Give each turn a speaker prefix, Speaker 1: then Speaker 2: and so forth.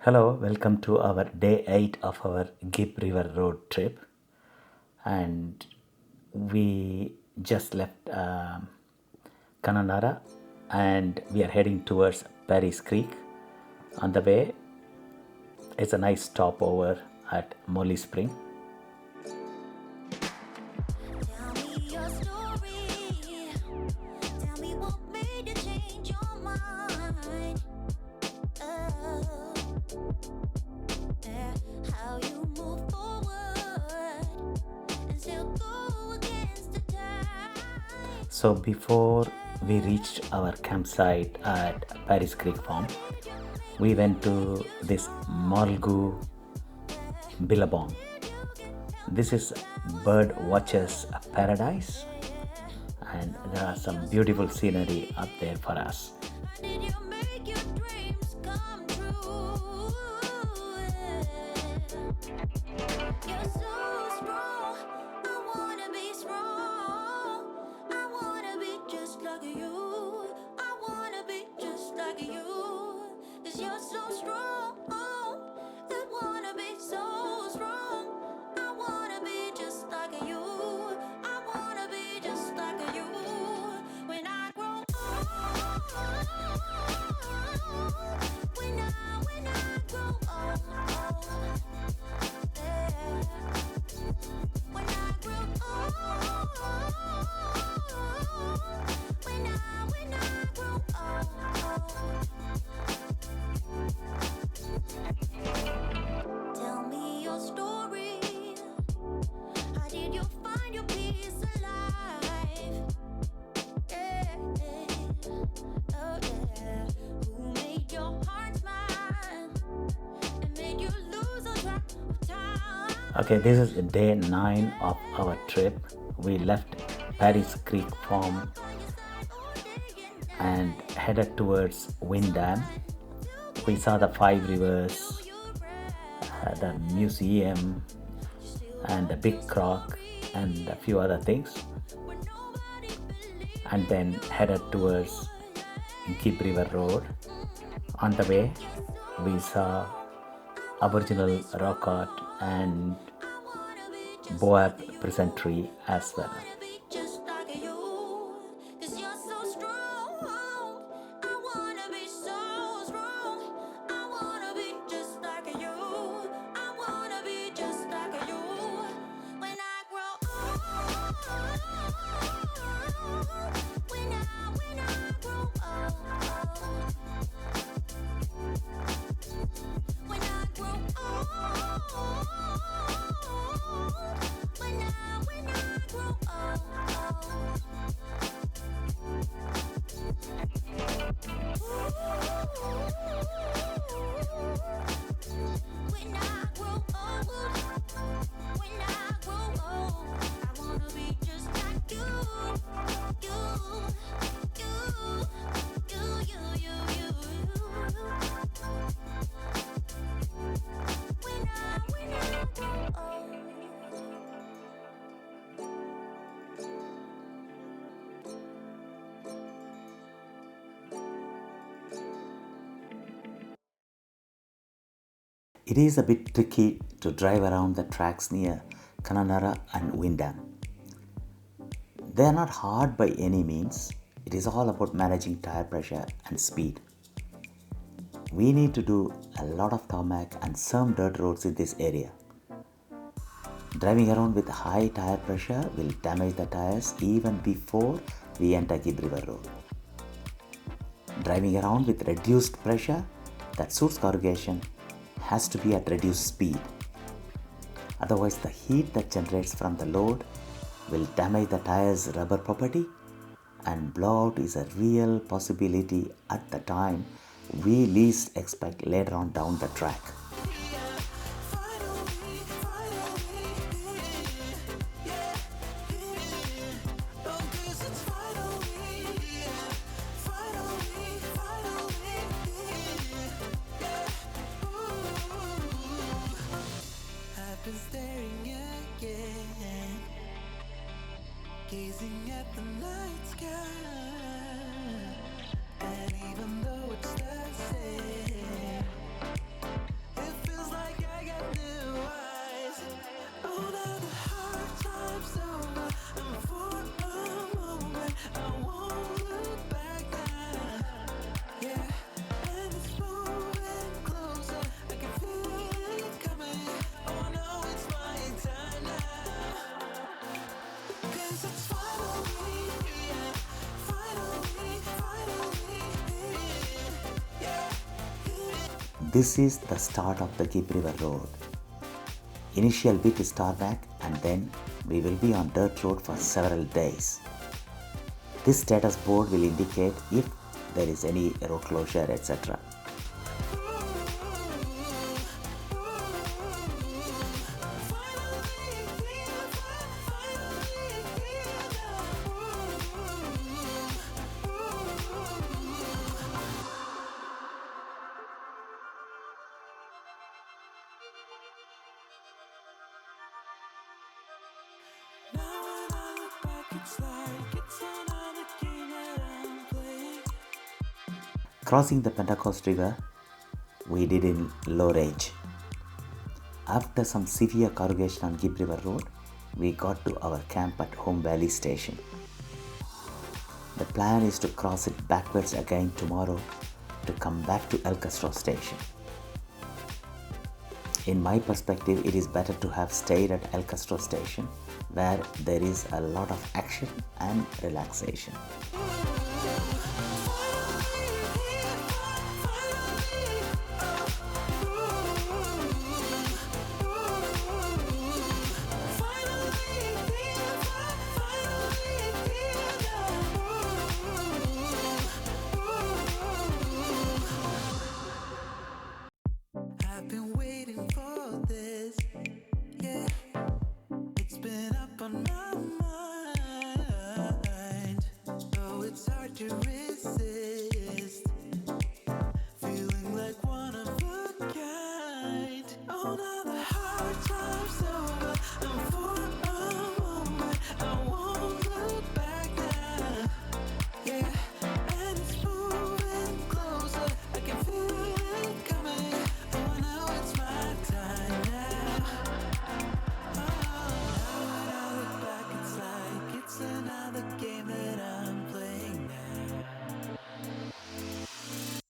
Speaker 1: Hello, welcome to our day 8 of our Gibb River road trip. And we just left Kananara and we are heading towards Paris Creek. On the way, it's a nice stopover at Molly Spring.
Speaker 2: Tell me your story. Tell me what made you change your mind. Oh, yeah. How you move forward and still go against the tide.
Speaker 1: So before we reached our campsite at Paris Creek Farm, we went to this Malgu Billabong. This is bird watchers paradise, and there are some beautiful scenery up there for us.
Speaker 2: How did you make your dreams come true? You're so strong. I wanna be strong. I wanna be just like you. I wanna be just like you. 'Cause you're so strong. I wanna be so strong. I wanna be just like you. I wanna be just like you. When I grow old, when I grow old, yeah. When I grow old, when I grow old. Tell me your story. How did you find your peace alive? Yeah. Oh yeah. Who made your heart smile and made you lose a track of time?
Speaker 1: Okay, this is day 9 of our trip. We left Paris Creek Farm and headed towards Wyndham. We saw the 5 rivers, the museum, and the big croc, and a few other things. And then headed towards Gibb River Road. On the way, we saw Aboriginal rock art and Boab Presentory as well.
Speaker 2: Be just like you, 'cause you're so strong. I wanna be so strong. I wanna be just like you. I wanna be just like you. When I grow old, when I grow old, when I grow old, when I grow when I grow old, when I grow old, I wanna be just like you, you, you. When I grow old.
Speaker 1: It is a bit tricky to drive around the tracks near Kananara and Wyndham. They are not hard by any means. It is all about managing tire pressure and speed. We need to do a lot of tarmac and some dirt roads in this area. Driving around with high tire pressure will damage the tires even before we enter Gibb River Road. Driving around with reduced pressure that suits corrugation has to be at reduced speed. Otherwise, the heat that generates from the load will damage the tire's rubber property, and blowout is a real possibility at the time we least expect later on down the track.
Speaker 3: I've been staring again, gazing at the night sky. And even though it's the same,
Speaker 1: This is the start of the Gibb River Road. Initial bit is tarmac and then we will be on dirt road for several days. This status board will indicate if there is any road closure, etc.
Speaker 3: Now when I look back, it's like it's another game that I'm playing.
Speaker 1: Crossing the Pentecost River, we did in low range. After some severe corrugation on Gibb River Road, we got to our camp at Home Valley Station. The plan is to cross it backwards again tomorrow to come back to El Castro Station. In my perspective, it is better to have stayed at El Castro Station where there is a lot of action and relaxation.
Speaker 3: I've been waiting for this, yeah. It's been up on my mind, so it's hard to